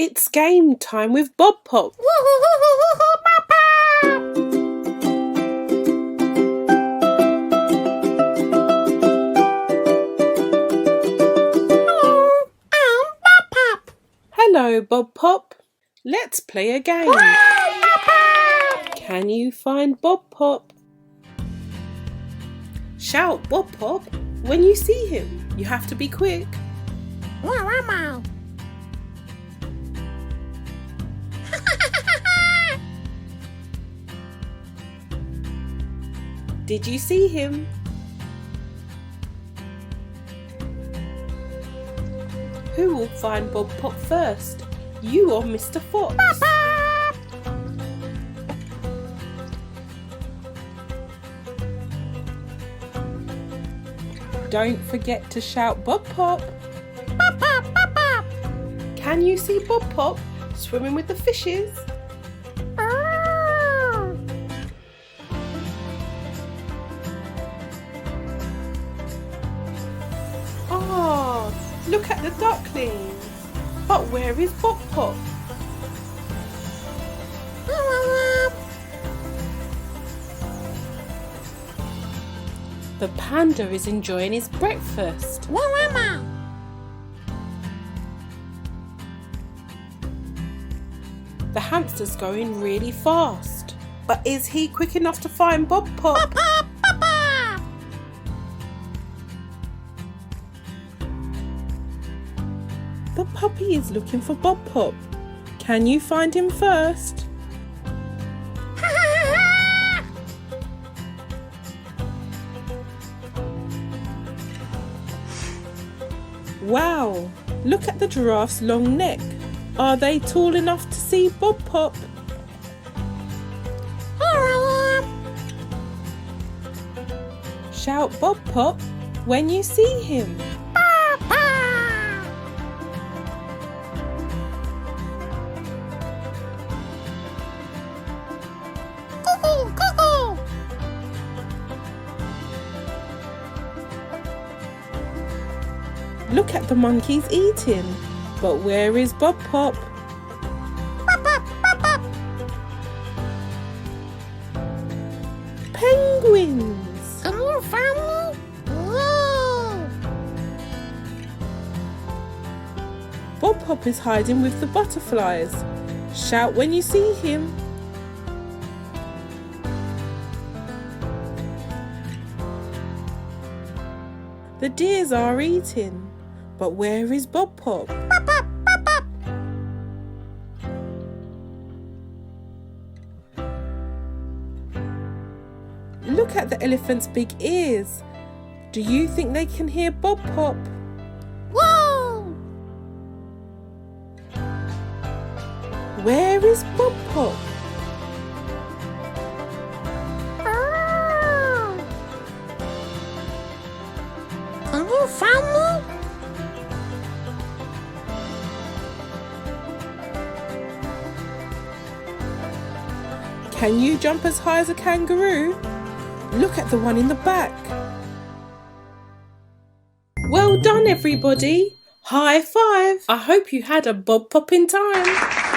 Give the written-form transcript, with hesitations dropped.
It's game time with Bobpop. Hello, Bobpop. Let's play a game. Can you find Bobpop? Shout Bobpop when you see him. You have to be quick. Where am I? Did you see him? Who will find Bobpop first? You or Mr. Fox? Don't forget to shout Bobpop. Can you see Bobpop swimming with the fishes? Ah, look at the ducklings. But where is Bobpop? The panda is enjoying his breakfast. Where am I? The hamster's going really fast. But is he quick enough to find Bobpop? The puppy is looking for Bobpop. Can you find him first? Wow, look at the giraffe's long neck. Are they tall enough to see Bobpop? Shout Bobpop when you see him. Look at the monkeys eating. But where is Bobpop? Penguins! Hello, family. Bobpop is hiding with the butterflies. Shout when you see him. The deers are eating. But where is Bobpop? Look at the elephant's big ears. Do you think they can hear Bobpop? Whoa! Where is Bobpop? Can you find me? Can you jump as high as a kangaroo? Look at the one in the back. Well done, everybody. High five. I hope you had a Bobpop in time.